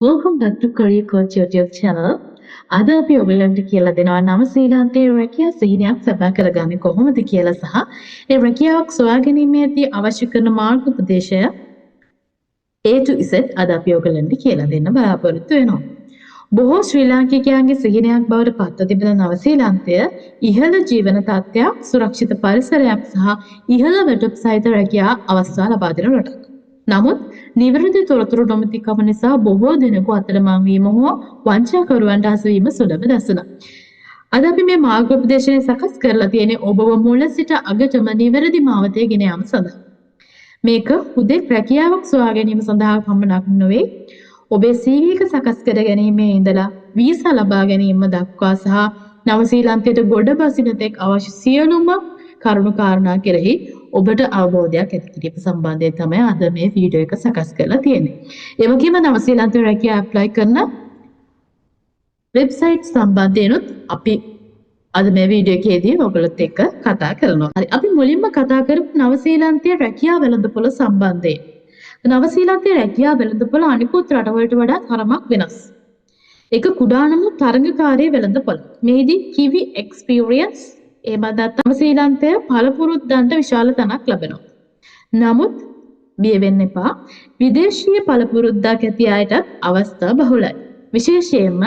Welcome back to Career Coach YouTube channel. අද අපි ඔයගලන්ට කියලා දෙනවා නව ශ්‍රීලන්තයේ රැකියා සිහිනයක් සබා කරගන්නේ කොහොමද කියලා සහ ඒ රැකියාවක් සොයා ගැනීමේදී අවශ්‍ය කරන මාර්ගෝපදේශය A to Z අද අපි ඔයගලන්ට කියලා දෙන්න බලාපොරොත්තු වෙනවා. බොහෝ ශ්‍රී ලාංකිකයන්ගේ සිහිනයක් බවට පත්ව තිබෙන නව ශ්‍රීලන්තය ඉහළ ජීවන තත්ත්වයක්, සුරක්ෂිත පරිසරයක් සහ ඉහළ වැටුප් සහිත රැකියා අවස්ථා ලබා දෙන රටක්. නමුත් නිවැරදි තොරතුරු නොමැතිකම නිසා බොහෝ දෙනෙකු අතරමං වීම හෝ වංචාකරුවන්ට හසුවීම සුලභ දැසුණා. අද අපි මේ මාර්ගෝපදේශය සකස් කරලා තියෙන්නේ ඔබව මුල සිට අගටම නිවැරදි මාවතේ ගෙන යාම සඳහා. මේක හුදෙක් රැකියාවක් සොයා ගැනීම සඳහා පමණක් නොවේ. ඔබේ CV එක සකස් කර ගැනීමේ ඉඳලා වීසා ලබා ගැනීම දක්වා සහ නව ශ්‍රීලන්තයට ගොඩ බසින තෙක් අවශ්‍ය සියලුම කරුණු කාරණා කෙරෙහි ඔබට අවබෝධයක් ඇති කිරීම සම්බන්ධයෙන් තමයි අද මේ වීඩියෝ එක සකස් කරලා තියෙන්නේ. ඒ වගේම නව ශ්‍රීලන්තේ රැකියාව ඇප්ලයි කරන වෙබ්සයිට් සම්බන්ධයෙන්ත් අපි අද මේ වීඩියෝ එකේදී ඔයගොල්ලොත් එක්ක කතා කරනවා. හරි, අපි මුලින්ම කතා කරමු නව ශ්‍රීලන්තයේ රැකියාව වෙළඳපොළ සම්බන්ධයෙන්. නව ශ්‍රීලන්තයේ රැකියාව වෙළඳපොළ අනිකුත් රටවලට වඩා තරමක් වෙනස්. ඒක කුඩා නමුත් තරඟකාරී වෙළඳපොළ. මේදී කිවි එක්ස්පීරියන්ස් එබඳත් නව ශ්‍රීලන්තය පළපුරුද්දන්ට විශාල තැනක් ලැබෙනවා. නමුත් බිය වෙන්න එපා. විදේශීය පළපුරුද්දක් ඇති අයට අවස්ථා බහුලයි. විශේෂයෙන්ම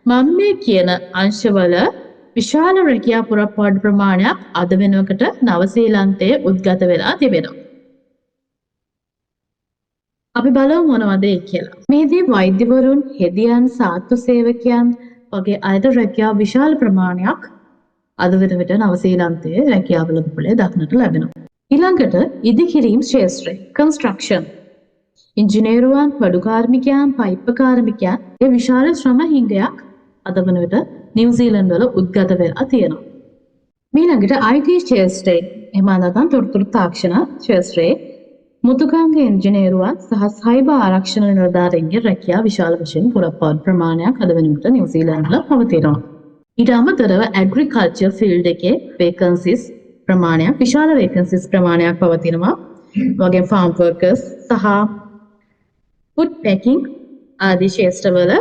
මම මේ කියන අංශවල විශාල රැකියා පුරප්පාඩු ප්‍රමාණයක් අද වෙනකොට නව ශ්‍රීලන්තයේ උද්ගත වෙලා තිබෙනවා. අපි බලමු මොනවද ඒ කියලා. මේදී වෛද්‍යවරුන්, හෙදියන්, සාත්තු සේවකයන් වගේ අයට රැකියාව විශාල ප්‍රමාණයක් අද වෙනකොට නව ශ්‍රීලන්තයේ රැකියාව වෙළඳපොළේ දක්නට ලැබෙනවා. ඊළඟට ඉදිකිරීම් ක්ෂේත්‍රය, කන්ස්ට්‍රක්ෂන්, ඉංජිනේරුවන්, බඩු කාර්මිකයන්, පයිප් කාර්මිකයන් ඒ විශාල ශ්‍රම හිඟයක් අද වෙනකොට නිව්සීලන්ත වල උද්ගත වෙලා තියෙනවා. ඊළඟට IT ක්ෂේත්‍රය, එහෙම නැත්නම් තොරතුරු තාක්ෂණ ක්ෂේත්‍රයේ මුතුකාංග ඉංජිනේරුවන් සහ සයිබර් ආරක්ෂණ නිලධාරීන්ගේ රැකියාව විශාල වශයෙන් පුරප්පාඩු ප්‍රමාණයක් අද වෙනකොට නිව්සීලන්ත වල පවතිනවා. ඊට අමතරව ඇග්‍රිකල්චර් ෆීල්ඩ් එකේ වේකන්සිස් ප්‍රමාණයක්, විශාල වේකන්සිස් ප්‍රමාණයක් පවතිනවා. වගේම ෆාම් වර්කර්ස් සහ ෆුඩ් පැකින් ආදී ක්ෂේත්‍රවල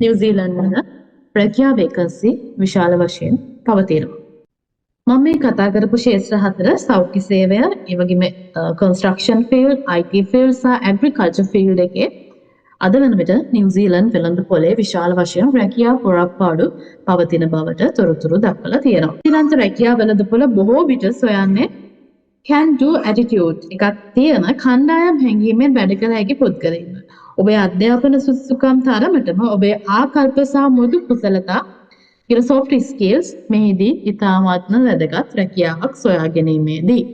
නිව්සීලන්ත වල රැකියාව වේකන්සි විශාල වශයෙන් පවතිනවා. මම මේ කතා කරපු ක්ෂේත්‍ර හතර සෞඛ්‍ය සේවය, ඒ වගේම කන්ස්ට්‍රක්ෂන් ෆීල්ඩ්, IT ෆීල්ඩ් සහ ඇග්‍රිකල්චර් ෆීල්ඩ් එකේ අද වෙන විට නිව්සීලන්ත වෙළඳපොළේ විශාල වශයෙන් රැකියා පුරප්පාඩු පවතින බවට තොරතුරු දක්වලා තියෙනවා. ශ්‍රීලංක රැකියා වෙළඳපොළ බොහෝ විට සොයන්නේ can do attitude එකක් තියෙන කණ්ඩායම් හැඟීමෙන් වැඩ කළ හැකි පුද්ගලයින්. ඔබේ අධ්‍යාපන සුසුකම් තරමටම ඔබේ ආකල්ප සහ මෘදු කුසලතා කියන soft skills මෙහිදී ඉතාමත්ම වැදගත් රැකියාවක් සොයා ගැනීමේදී.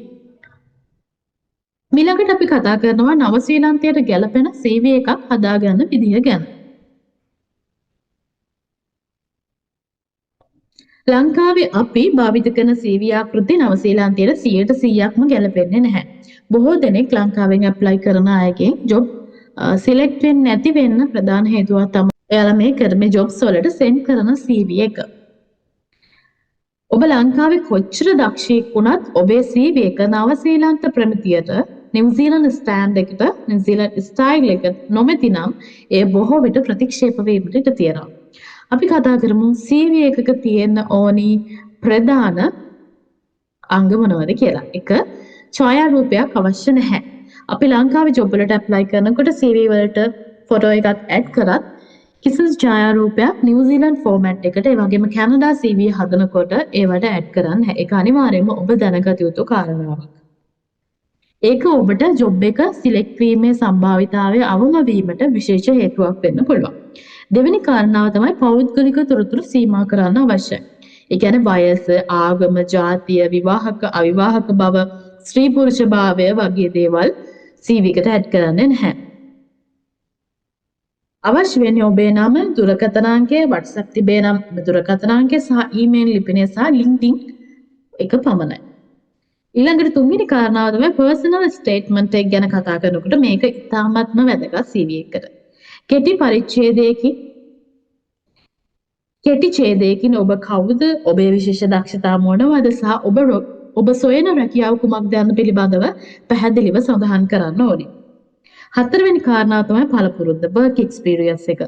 ඊළඟට අපි කතා කරනවා නව ශ්‍රීලන්තයට ගැලපෙන CV එකක් හදාගන්න විදිය ගැන. ලංකාවේ අපි භාවිත කරන CV ආකෘති නව ශ්‍රීලන්තයට 100%ක්ම ගැලපෙන්නේ නැහැ. බොහෝ දෙනෙක් ලංකාවෙන් ඇප්ලයි කරන අයගෙන් ජොබ් සිලෙක්ට් වෙන්නේ නැති වෙන්න ප්‍රධාන හේතුව තමයි එයාලා මේ කරන ජොබ්ස් වලට සෙන්ඩ් කරන CV එක. ඔබ ලංකාවේ කොච්චර දක්ෂයෙක් වුණත් ඔබේ CV එක නව ශ්‍රීලන්ත ප්‍රමිතියට, නිව්සීලන්ත ස්ටෑන්ඩ් එකට, නිව්සීලන්ත ස්ටයිල් එකට නොමැති නම් ඒ බොහෝ විට ප්‍රතික්ෂේප වීමට ඉඩ තියෙනවා. අපි කතා කරමු CV එකක තියෙන ඕනි ප්‍රධාන අංග මොනවද කියලා. එක, ඡායාරූපයක් අවශ්‍ය නැහැ. අපි ලංකාවේ ජොබ් වලට ඇප්ලයි කරනකොට CV වලට ෆොටෝ එකක් ඇඩ් කරත් කිසිදු ඡායාරූපයක් නිව්සීලන්ත ෆෝමැට් එකට, ඒ වගේම කැනඩා CV හදනකොට ඒවට ඇඩ් කරන්න නැහැ. ඒක අනිවාර්යයෙන්ම ඔබ දැනගත යුතු කාරණාවක්. ඒක ඔබට ජොබ් එක සිලෙක්ට් වීමේ සම්භාවිතාවය අවම වීමට විශේෂ හේතුවක් වෙන්න පුළුවන්. දෙවෙනි කාරණාව තමයි පෞද්ගලික තොරතුරු සීමා කරන්න අවශ්‍යයි. ඒ කියන්නේ වයස, ආගම, ජාතිය, විවාහක අවිවාහක බව, ස්ත්‍රී පුරුෂ භාවය වගේ දේවල් CV එකට ඇඩ් කරන්නේ නැහැ. අවශ්‍ය වෙන්නේ ඔබේ නම, දුරකථන අංකය, WhatsApp තිබේ නම් දුරකථන අංකය සහ ඊමේල් ලිපිනය සහ LinkedIn එක පමණයි. ඊළඟට තුන්වෙනි කාරණාව තමයි personal statement එක ගැන කතා කරනකොට මේක ඉතාමත්ම වැදගත් CV එකකට. කෙටි ඡේදයකින් ඔබ කවුද, ඔබේ විශේෂ දක්ෂතා මොනවද සහ ඔබ සොයන රැකියාව කුමක්ද යන පිළිබඳව පැහැදිලිව සඳහන් කරන්න ඕනේ. හතරවෙනි කාරණාව තමයි පළපුරුද්ද work experience එක.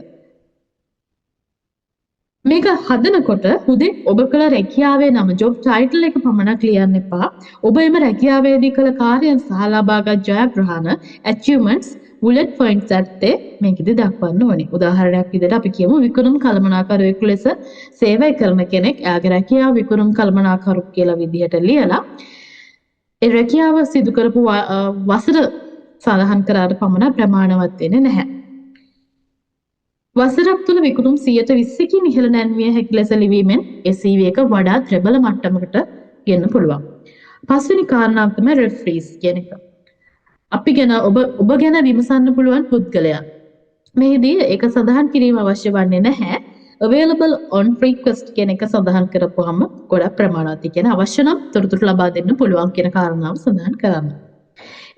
මේක හදනකොට හුදේ ඔබ කළ රැකියාවේ නම ජොබ් ටයිටල් එක පමණක් ලියන්න එපා. ඔබ එම රැකියාවේදී කළ කාර්යයන් සහ ලබාගත් ජයග්‍රහණ achievements bullet points ඇත්තේ මේකෙදි දක්වන්න ඕනේ. උදාහරණයක් විදිහට අපි කියමු විකුණුම් කළමනාකරුවෙකු ලෙස සේවය කරන කෙනෙක් එයාගේ රැකියාව විකුණුම් කළමනාකරුවෙක් කියලා විදිහට ලියලා ඒ රැකියාව සිදු කරපු වසර සඳහන් කරාට පමණ ප්‍රමාණවත් වෙන්නේ නැහැ. වසරක් තුළ විකුණුම් 120කින් ඉහළ නැන්විය හැකි ලෙස ලිවීමෙන් ඒ CV එක වඩා ත්‍රබල මට්ටමකට ගෙන්න පුළුවන්. පස්වෙනි කාරණාව තමයි referees කියන එක. අපි ගැන ඔබ ගැන විමසන්න පුළුවන් පුද්ගලයා. මෙහිදී ඒක සඳහන් කිරීම අවශ්‍ය වන්නේ නැහැ. available on request කියන එක සඳහන් කරපුවාම ගොඩක් ප්‍රමාණවත්. ඒ කියන්නේ අවශ්‍ය නම් තොරතුරු ලබා දෙන්න පුළුවන් කියන කාරණාව සඳහන් කරන්න.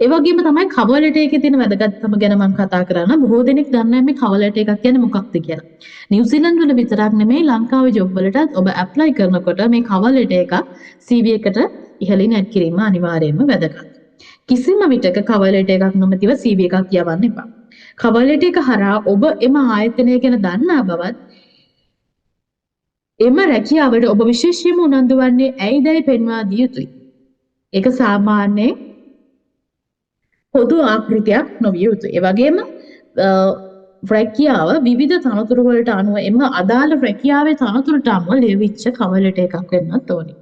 ඒ වගේම තමයි cover letter එකේ තියෙන වැදගත්කම ගැන මම කතා කරන්න. බොහෝ දෙනෙක් දන්නේ නැහැ මේ cover letter එකක් කියන්නේ මොකක්ද කියලා. නිව්සීලන්ත වල විතරක් නෙමෙයි ලංකාවේ ජොබ් වලටත් ඔබ apply කරනකොට මේ cover letter එක CV එකට ඉහළින් add කිරීම අනිවාර්යයෙන්ම වැදගත්. කිසිම විටක cover letter එකක් නොමැතිව CV එකක් යවන්න එපා. cover letter එක හරහා ඔබ එම ආයතනය ගැන දන්නා බවත් එම රැකියාවට ඔබ විශේෂයෙන්ම උනන්දු වන්නේ ඇයිදයි පෙන්වා දිය යුතුයි. ඒක සාමාන්‍යයෙන් පොදු ආකෘතියක් නොවිය යුතුයි. ඒ වගේම රැකියාව විවිධ තනතුරු වලට අනුව එම අදාළ රැකියාවේ තනතුරට අනුව ලියවිච්ච cover letter එකක් වෙන්නත් ඕනේ.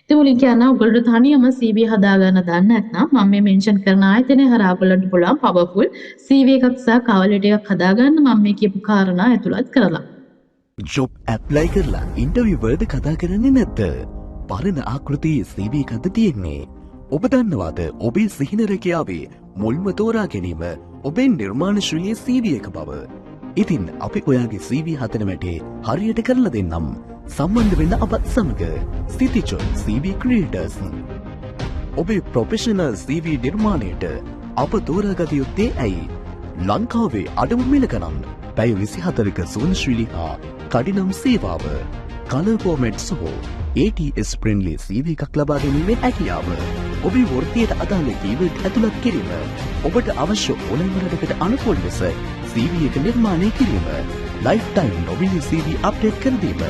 ඉතින් මුලින් කියනවා ඔයගොල්ලෝ තනියම CV හදාගන්න දන්නේ නැත්නම් මම මේ මෙන්ෂන් කරන ආයතනය හරහා ඔයගොල්ලන්ට පුළුවන් powerful CV එකක් සහ cover letter එකක් හදාගන්න මම මේ කියපු කාරණා ඇතුළත් කරලා. ජොබ් ඇප්ලයි කරලා ඉන්ටර්විව් වලට කතා කරන්නේ නැද්ද? පරණ ආකෘතියේ CV එකක්ද තියෙන්නේ? ඔබ දන්නවාද ඔබේ සිහින රැකියාවේ මුල්ම තෝරා ගැනීම ඔබේ නිර්මාණශීලී CV එක බව? ඉතින් අපි ඔයාගේ CV හදන වැඩේ හරියට කරලා දෙන්නම්. සම්බන්ධ වෙන්න අපත් සමග සිටිචො CV ක්‍රියේටර්ස්. ඔබේ ප්‍රොෆෙෂනල් CV නිර්මාණයට අප තෝරාගත යුත්තේ ඇයි? ලංකාවේ අඩුම මිල ගණන්, පැය 24ක සුවනශීලී හා කඩිනම් සේවාව, කලර් ෆෝමැට් සහ ATS friendly CV එකක් ලබා ගැනීමේ හැකියාව, ඔබේ වෘත්තියට අදාළ කීවර්ඩ් ඇතුළත් කිරීම, ඔබට අවශ්‍ය ඕනෑම රටකට අනුකූල ලෙස CV එක නිර්මාණය කිරීම, lifetime නොමිනි CV අප්ඩේට් කර දීම.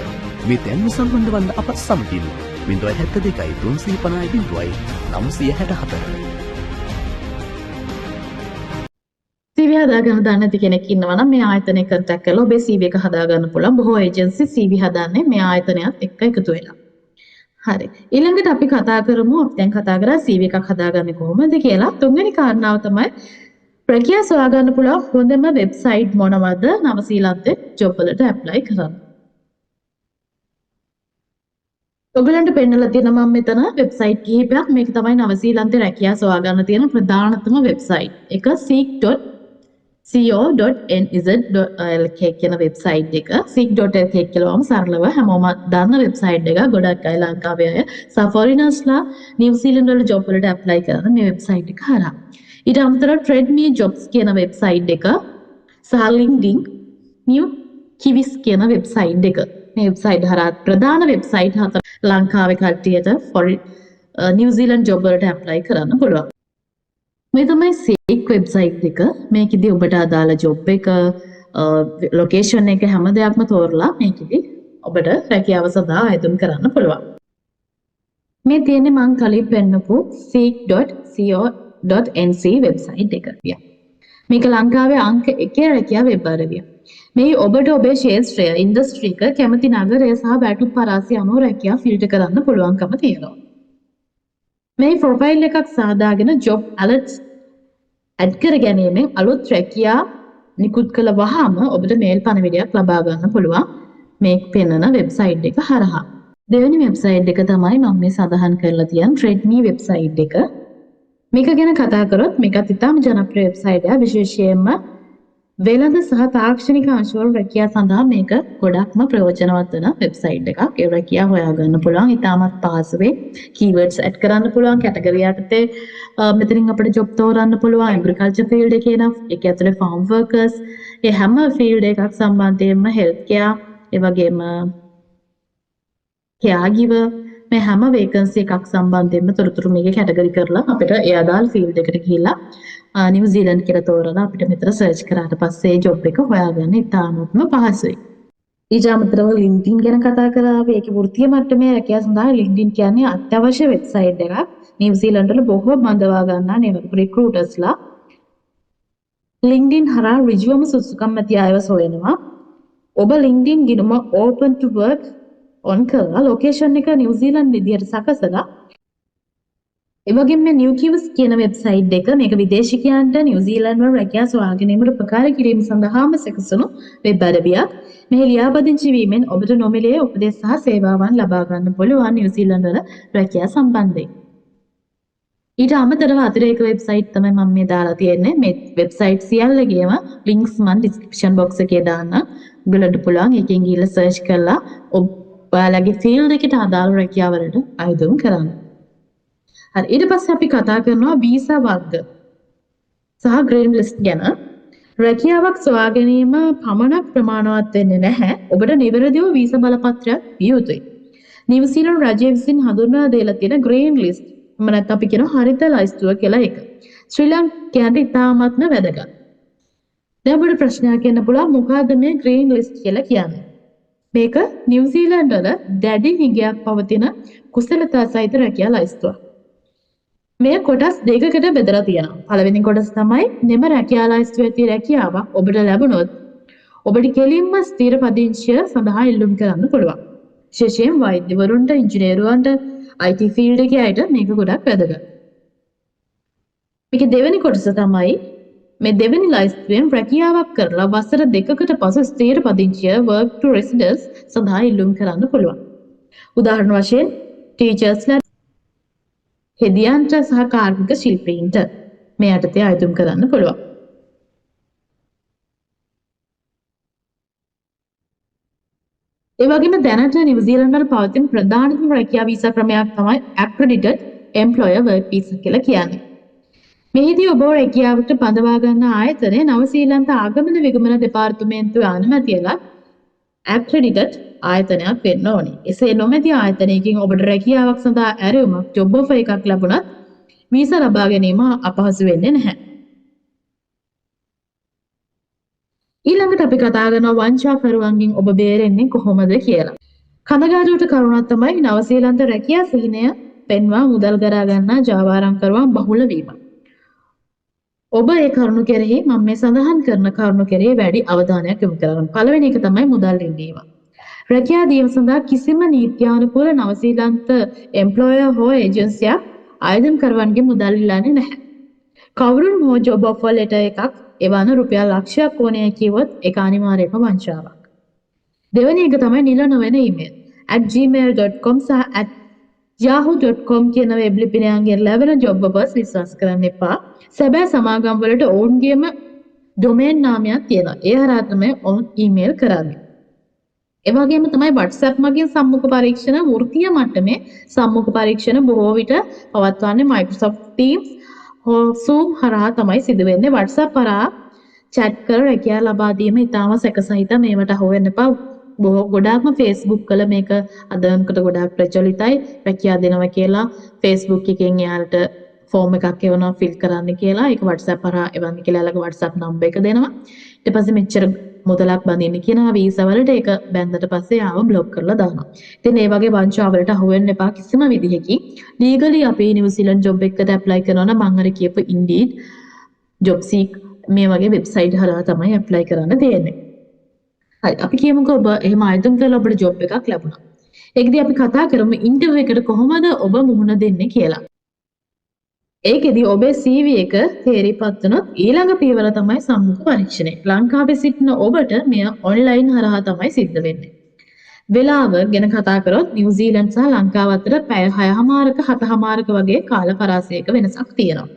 මේ දැන්ම සම්බන්ධ වන්න අප සමගින් 072 350 964. CV හදාගන්න දන්නේ නැති කෙනෙක් ඉන්නවා නම් මේ ආයතනය කන්ටැක්ට් කරලා ඔබේ CV එක හදාගන්න පුළුවන්. බොහෝ ඒජන්සි CV හදන්නේ මේ ආයතනයත් එක්ක එකතු වෙලා. හරි. ඊළඟට අපි කතා කරමු දැන් කතා කරා CV එකක් හදාගන්නේ කොහොමද කියලා. තුන්වෙනි කාරණාව තමයි රැකියාව සොයාගන්න පුළුවන් හොඳම වෙබ්සයිට් මොනවද නවසීලන්තේ ජොබ් වලට ඇප්ලයි කරන්න. ඔයගලන්ට පෙන්නලා තියෙන මම මෙතන වෙබ්සයිට් කිහිපයක්. මේක තමයි නවසීලන්තේ රැකියාව සොයාගන්න තියෙන ප්‍රධානතම වෙබ්සයිට් එක seek.co.nz.lk කියන වෙබ්සයිට් එක. seek.lk කියලාම සරලව හැමෝම දන්න වෙබ්සයිට් එක. ගොඩක් අය ලංකාවේ අය සහ ෆොරිනර්ස්ලා නිව්සීලන්ත වල ජොබ් වලට ඇප්ලයි කරන මේ වෙබ්සයිට් එක හරහා. ඊට අමතරව TradeMe Jobs කියන වෙබ්සයිට් එක සහ LinkedIn New Kiwis කියන වෙබ්සයිට් එක. මේ වෙබ්සයිට් හරහා ප්‍රධාන වෙබ්සයිට් හතර ලංකාවේ කට්ටියට නිව්සීලන්ත ජොබ් වලට ඇප්ලයි කරන්න පුළුවන්. මේ තමයි Seek වෙබ්සයිට් එක. මේකෙදි ඔබට අදාළ ජොබ් එක, ලොකේෂන් එක හැම දෙයක්ම තෝරලා මේකෙදි ඔබට රැකියාව සඳහා ආයතන කරන්න පුළුවන්. මේ තියෙන්නේ මම කලින් පෙන්නපු seek.co.nz වෙබ්සයිට් එක. මේක ලංකාවේ අංක 1 රැකියාව වෙබ් අඩවිය. මේ ඔබට ඔබේ ශේත්‍රය, ඉන්ඩස්ට්‍රි එක, කැමති නගරය සහ බැටු පරාසය අනුව රැකියාව ෆිල්ටර් කරන්න පුළුවන්කම තියෙනවා. මේ ප්‍රොෆයිල් එකක් සාදාගෙන ජොබ් ඇලර්ට්ස් ඇඩ් කර ගැනීමෙන් අලුත් රැකියා නිකුත් කළ වහාම ඔබට මේල් පණිවිඩයක් ලබා ගන්න පුළුවන් මේ පෙන්වන වෙබ්සයිට් එක හරහා. දෙවෙනි වෙබ්සයිට් එක තමයි මම මේ සඳහන් කරලා තියෙන TradeMe වෙබ්සයිට් එක. මේක ගැන කතා කරොත් මේකත් ඉතාම ජනප්‍රිය වෙබ්සයිට් එකක්. විශේෂයෙන්ම වෙළඳ සහ තාක්ෂණික අංශවල රැකියාව සඳහා මේක ගොඩක්ම ප්‍රයෝජනවත් වෙන වෙබ්සයිට් එකක්. ඒ රැකියාව හොයාගන්න පුළුවන්. ඉතාමත් පහසුවේ කීවර්ඩ්ස් ඇඩ් කරන්න පුළුවන්. කැටගරි යටතේ මෙතනින් අපිට ජොබ් තෝරන්න පුළුවන්. ඇග්‍රිකල්චර් ෆීල්ඩ් එකේ නම් ඒක ඇතුලේ ෆාම් වර්කර්ස්, ඒ හැම ෆීල්ඩ් එකක් සම්බන්ධයෙන්ම හෙල්ත් කෙයාර්, ඒ වගේම කෙයාගිවර්, මේ හැම වේකන්සි එකක් සම්බන්ධයෙන්ම තොරතුරු මේකේ කැටගරි කරලා අපිට ඒ අදාළ ෆීල්ඩ් එකට ගිහිල්ලා නිව්සීලන්ත කියලා තෝරලා අපිට මෙතන සර්ච් කරාට පස්සේ ජොබ් එක හොයාගන්න ඉතාමත්ම පහසුයි. ඊට අමතරව LinkedIn ගැන කතා කරා. ඒකේ වෘත්තීය මට්ටමේ රැකියාව සඳහා LinkedIn කියන්නේ අත්‍යවශ්‍ය වෙබ්සයිට් එකක්. නිව්සීලන්ත වල බොහෝ බඳවා ගන්නා රික්‍රූටර්ස්ලා LinkedIn හරහා ඍජුවම සුසුකම් ඇති අයව සොයනවා. ඔබ LinkedIn ගිණුම open to work on කරලා ලොකේෂන් එක නිව්සීලන්ත විදියට සකසලා ඒ වගේම මේ නිව්කිව්ස් කියන වෙබ්සයිට් එක මේක විදේශිකයන්ට නිව්සීලන්ත වල රැකියාව සොයා ගැනීමට උපකාර කිරීම සඳහාම සැකසුණු වෙබ් අඩවියක්. මෙහි ලියාපදිංචි වීමෙන් ඔබට නොමිලේ උපදෙස් සහ සේවාවන් ලබා ගන්න පුළුවන් නිව්සීලන්ත වල රැකියාව සම්බන්ධයෙන්. ඊට අමතරව අතිරේක වෙබ්සයිට් තමයි මම මේ දාලා තියෙන්නේ. මේ වෙබ්සයිට් සියල්ලගේම ලින්ක්ස් මම ඩිස්ක්‍රිප්ෂන් බොක්ස් එකේ දාන්න. ඔයගලන්ට පුළුවන් එකෙන් ගිහලා සර්ච් කරලා ඔයාලගේ ෆීල්ඩ් එකට අදාළ රැකියාවලට අයදුම් කරන්න. හරි, ඊට පස්සේ අපි කතා කරනවා වීසා වර්ග සහ ග්‍රීන් ලිස්ට් ගැන. රැකියාවක් සොයා ගැනීම පමණක් ප්‍රමාණවත් වෙන්නේ නැහැ. ඔබට නිවැරදිව වීසා බලපත්‍රයක් විය යුතුයි. නිව්සීලන්ත රජය විසින් හඳුන්වා දීලා තියෙන ග්‍රීන් ලිස්ට් නැත්නම් අපි කියන හරිත ලයිස්තුව කියලා එක. ශ්‍රී ලංකේට ඉතාමත්ම වැදගත්. දැන් අපිට ප්‍රශ්නයක් එන්න පුළුවන් මොකද්ද මේ ග්‍රීන් ලිස්ට් කියලා කියන්නේ? මේක නිව්සීලන්ත වල දැඩි හිගයක් පවතින කුසලතා සහිත රැකියා ලයිස්තුවක්. මේ කොටස් දෙකකට බෙදලා තියෙනවා. පළවෙනි කොටස තමයි නිම රැකියා ලයිස්තුවේ ඇති රැකියාවක් ඔබට ලැබුණොත් ඔබට කෙලින්ම ස්ථිර පදිංචිය සඳහා ඉල්ලුම් කරන්න පුළුවන්. විශේෂයෙන් වෛද්‍යවරුන්ට, ඉංජිනේරුවන්ට, IT ෆීල්ඩ් එකේ අයට මේක ගොඩක් වැදගත්. මේකේ දෙවෙනි කොටස තමයි මේ දෙවෙනි ලයිස්තුවෙන් රැකියාවක් කරලා වසර 2කට පසු ස්ථිර පදිංචිය work to residence සඳහා ඉල්ලුම් කරන්න පුළුවන්. උදාහරණ වශයෙන් ටීචර්ස්ලා, හෙදියන්ට සහ කාර්මික ශිල්පීන්ට මේ යටතේ අයදුම් කරන්න පුළුවන්. ඒ වගේම දැනට නිව්සීලන්ත වල පවතින ප්‍රධානතම රැකියා වීසා ක්‍රමයක් තමයි accredited employer work visa කියලා කියන්නේ. මෙහිදී ඔබ රැකියාවට බඳවා ගන්න ආයතනය නවසීලන්ත ආගමන විගමන දෙපාර්තමේන්තුවේ අනුමැතියලා accredited ආයතනයක් වෙන්න ඕනේ. එසේ නොමැති ආයතනයකින් ඔබට රැකියාවක් සඳහා ඇරයුමක් job offer එකක් ලැබුණත් වීසා ලබා ගැනීම අපහසු වෙන්නේ නැහැ. ඊළඟට අපි කතා කරනවා වංචාකරුවන්ගෙන් ඔබ බේරෙන්නේ කොහොමද කියලා. කනගාටුවට කරුණක් තමයි නවසීලන්ත රැකියා සිහිනය පෙන්වා මුදල් ගරා ගන්නා ජාවාරම්කරුවන් බහුල වීම. ඔබ ඒ කරුණු කෙරෙහි මම මේ සඳහන් කරන කරුණු කෙරෙහි වැඩි අවධානයක් යොමු කරන්න. පළවෙනි එක තමයි මුදල් ඉල්ලීම. රැකියා දීම සඳහා කිසිම නීත්‍යානුකූල නවසීලන්ත එම්ප්ලොයර් හෝ ඒජන්සියක් ආයතන කරවන්ගේ මුදල් ඉල්ලන්නේ නැහැ. කවුරුන් හෝ ජොබ් ඔෆර් ලෙටර් එකක් එවන රුපියල් ලක්ෂයක් ඕනේ කිව්වොත් ඒක අනිවාර්යයෙන්ම වංචාවක්. දෙවෙනි එක තමයි නිල නොවන ඊමේල් @gmail.com සහ @yahoo.com කියන වෙබ් ලිපිනයන්ගෙන් ලැබෙන ජොබ් ඔෆර්ස් විශ්වාස කරන්න එපා. සැබෑ සමාගම් වලට ඔවුන්ගේම ඩොමේන් නාමයක් තියෙනවා. ඒ හරහා තමයි ඔවුන් ඊමේල් කරන්නේ. ඒ වගේම තමයි WhatsApp මගින් සම්මුඛ පරීක්ෂණ වෘත්තීය මට්ටමේ සම්මුඛ පරීක්ෂණ බොහෝ විට පවත්වන්නේ Microsoft Teams Zoom හරහා තමයි සිදු වෙන්නේ. WhatsApp හරහා chat කර රැකියාව ලබා දීම ඉතාම සැකසහිත. මේවට අහු වෙන්න එපා. ගොඩාක්ම Facebook වල මේක අද වෙනකොට ගොඩාක් ප්‍රචලිතයි. රැකියාව දෙනවා කියලා Facebook එකෙන් එයාලට ෆෝම් එකක් එවනවා ෆිල් කරන්න කියලා. ඒක WhatsApp හරහා එවන්න කියලා එයාලගේ WhatsApp නම්බර් එක දෙනවා. ඊට පස්සේ මෙච්චර මුදලක් බඳින්න කියනවා වීසා වලට. ඒක බැන්දට පස්සේ ආව බ්ලොක් කරලා දානවා. ඉතින් මේ වගේ වංචාවලට අහු වෙන්න එපා කිසිම විදිහකින්. ලීගලි අපි නිව්සීලන්ත ජොබ් එකකට ඇප්ලයි කරනවා නම් මම අර කියපු Indeed, JobSeek මේ වගේ වෙබ්සයිට් හරහා තමයි ඇප්ලයි කරන්න තියෙන්නේ. හරි, අපි කියමුකෝ ඔබ එහෙම ආයතන කරලා ඔබට ජොබ් එකක් ලැබුණා. ඒකදී අපි කතා කරමු ඉන්ටර්විව් එකට කොහොමද ඔබ මුහුණ දෙන්නේ කියලා. ඒකෙදී ඔබේ CV එක තේරිපත් වුණොත් ඊළඟ පියවර තමයි සම්මුඛ පරීක්ෂණය. ලංකාවේ සිටින ඔබට මෙය ඔන්ලයින් හරහා තමයි සිද්ධ වෙන්නේ. වෙලාව ගැන කතා කරොත් නිව්සීලන්ත සහ ලංකාව අතර පැය 6:00ක 7:00ක වගේ කාල පරාසයක වෙනසක් තියෙනවා.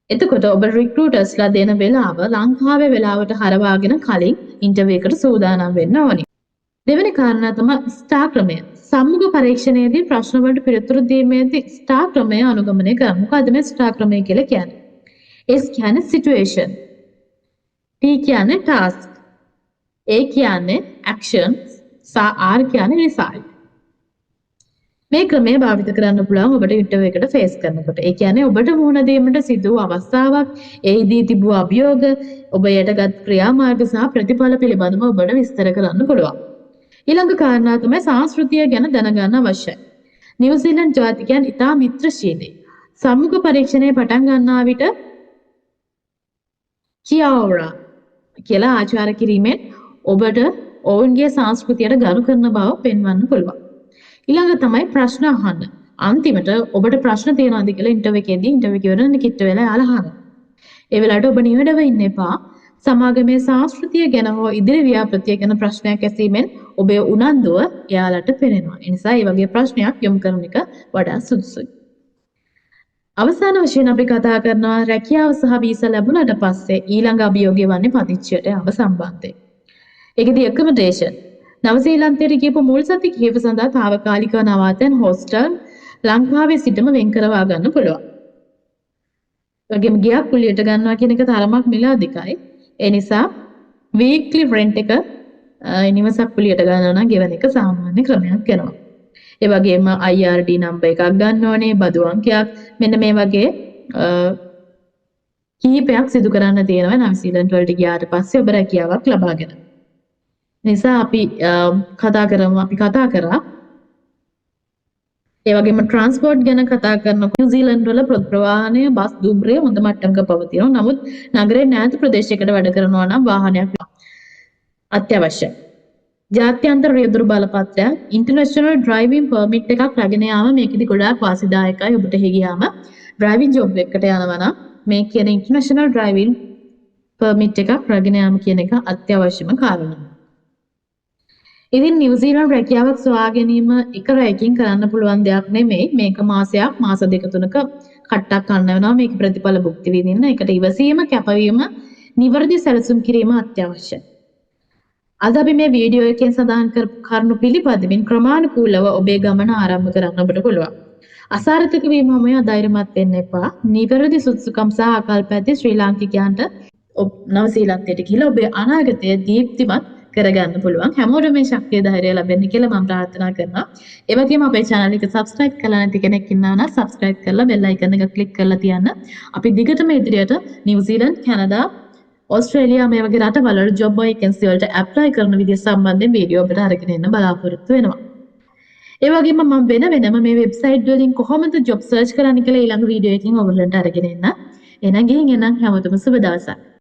එතකොට ඔබ රික්‍රූටර්ස්ලා දෙන වෙලාව ලංකාවේ වෙලාවට හරවාගෙන කලින් ඉන්ටර්විව් එකට සූදානම් වෙන්න ඕනේ. දෙවෙනි කාරණා තමයි ස්ටාර් ක්‍රමය. සම්මුඛ පරීක්ෂණයේදී ප්‍රශ්න වලට පිළිතුරු දීමේදී ස්ටාර් ක්‍රමය අනුගමනය කරමු. මොකද මේ ස්ටාර් ක්‍රමය කියලා කියන්නේ? S කියන්නේ situation, T කියන්නේ task, A කියන්නේ action, R කියන්නේ result. මේ ක්‍රමය භාවිත කරන්න පුළුවන් ඔබට ඉන්ටර්විව් එකට ෆේස් කරනකොට. ඒ කියන්නේ ඔබට මුහුණ දීමට සිදු වූ අවස්ථාවක්, එහිදී තිබූ අභියෝග, ඔබ යටගත් ක්‍රියාමාර්ග සහ ප්‍රතිඵල පිළිබඳව ඔබට විස්තර කරන්න පුළුවන්. ඊළඟ කාරණා තමයි සංස්කෘතිය ගැන දැනගන්න අවශ්‍යයි. නිව්සීලන්ත ජාතිකයන් ඉතා මිත්‍රශීලී. සම්මුඛ පරීක්ෂණය පටන් ගන්නා විට කියාවරා කියලා ආචාර කිරීමෙන් ඔබට ඔවුන්ගේ සංස්කෘතියට ගරු කරන බව පෙන්වන්න පුළුවන්. ඊළඟ තමයි ප්‍රශ්න අහන්න. අන්තිමට ඔබට ප්‍රශ්න තියෙනවාද කියලා ඉන්ටර්විව් එකේදී ඉන්ටර්විව් ඉවරන කිට්ට වෙලා අහලා. ඒ වෙලාවට ඔබ නිහඬව ඉන්න එපා. සමාගමේ සංස්කෘතිය ගැන හෝ ඉදිරි ව්‍යාපෘතිය ගැන ප්‍රශ්නයක් ඇසීමෙන් ඔබේ උනන්දුව එයාලට පේනවා. ඒ නිසා මේ වගේ ප්‍රශ්නයක් යොමු කරන එක වඩා සුදුසුයි. අවසාන වශයෙන් අපි කතා කරනවා රැකියාව සහ වීසා ලැබුණාට පස්සේ ඊළඟ අභියෝගය වන්නේ පදිච්චියට යව සම්බන්ධයෙන්. ඒකදී accommodation. නවසීලන්තයට ගියපු මුල් සති කිහිප සඳහා తాවකාලික නවාතැන් හොස්ටල් ලංකාවේ සිටම වෙන් කරවා ගන්න පුළුවන්. වගේම ගියක් කුලියට ගන්නවා කියන එක තරමක් මිල අධිකයි. ඒ නිසා weekly rent එක නිවසක් කුලියට ගන්නවා නම් ගෙවන එක සාමාන්‍ය ක්‍රමයක් වෙනවා. ඒ වගේම IRD නම්බර් එකක් ගන්න ඕනේ, බදු අංකයක්, මෙන්න මේ වගේ කීපයක් සිදු කරන්න තියෙනවා නවසීලන්ත වලට ගියාට පස්සේ ඔබ රැකියාවක් ලබාගෙන. නිසා අපි කතා කරා ඒ වගේම ට්‍රාන්ස්පෝර්ට් ගැන කතා කරනකොට නිව්සීලන්ත වල ප්‍රවාහනය බස් දුම්රිය හොඳ මට්ටමක පවතිනවා. නමුත් නගරයේ ඈත ප්‍රදේශයකට වැඩ කරනවා නම් වාහනයක් අත්‍යවශ්‍යයි. ජාත්‍යන්තර රියදුරු බලපත්‍රයක් ඉන්ටර්නැෂනල් ඩ්‍රයිවිං පර්මිට් එකක් රැගෙන යාම මේකෙදි ගොඩාක් වාසිදායකයි. ඔබට එහෙ ගියාම ඩ්‍රයිවිං ජොබ් එකකට යනවා නම් මේ කියන ඉන්ටර්නැෂනල් ඩ්‍රයිවිං පර්මිට් එකක් රැගෙන යාම කියන එක අත්‍යවශ්‍යම කාරණා. ඉතින් නිව්සීලන්ත රැකියාවක් සොයා ගැනීම එක රැයකින් කරන්න පුළුවන් දෙයක් නෙමෙයි. මේක මාසයක්, මාස දෙක තුනක කට්ටක් ගන්න වෙනවා. මේක ප්‍රතිඵල භුක්ති විඳින්න. ඒකට ඉවසීම, කැපවීම, නිවැරදි සැලසුම් කිරීම අත්‍යවශ්‍යයි. අද අපි මේ වීඩියෝ එකෙන් සඳහන් කරපු කරුණු පිළිපදමින් ක්‍රමානුකූලව ඔබේ ගමන ආරම්භ කරන්න ඔබට පුළුවන්. අසාර්ථක වීම හැම ධෛර්යමත් වෙන්න එපා. නිවැරදි සුදුසුකම් සහ ආකල්ප ඇති ශ්‍රී ලාංකිකයන්ට නවසීලන්තයට ගිහිල්ලා ඔබේ අනාගතය දීප්තිමත් කරගන්න පුළුවන්. හැමෝටම මේ ශක්තිය ධෛර්යය ලැබෙන්න කියලා මම ප්‍රාර්ථනා කරනවා. ඒ වගේම අපේ channel එක subscribe කරලා නැති කෙනෙක් ඉන්නවා නම් subscribe කරලා bell icon එක click කරලා තියන්න. අපි දිගටම ඉදිරියට නිව්සීලන්ත, කැනඩා, ඕස්ට්‍රේලියා මේ වගේ රටවල job vacancy වලට apply කරන විදිය සම්බන්ධයෙන් වීඩියෝ අපිට අරගෙන එන්න බලාපොරොත්තු වෙනවා. ඒ වගේම මම වෙනම මේ වෙබ්සයිට් වලින් කොහොමද job search කරන්න කියලා ඊළඟ වීඩියෝ එකකින් ඔයගොල්ලන්ට අරගෙන එන්න. එහෙනම් ගිහින් එන්න හැමෝටම සුබ දවසක්.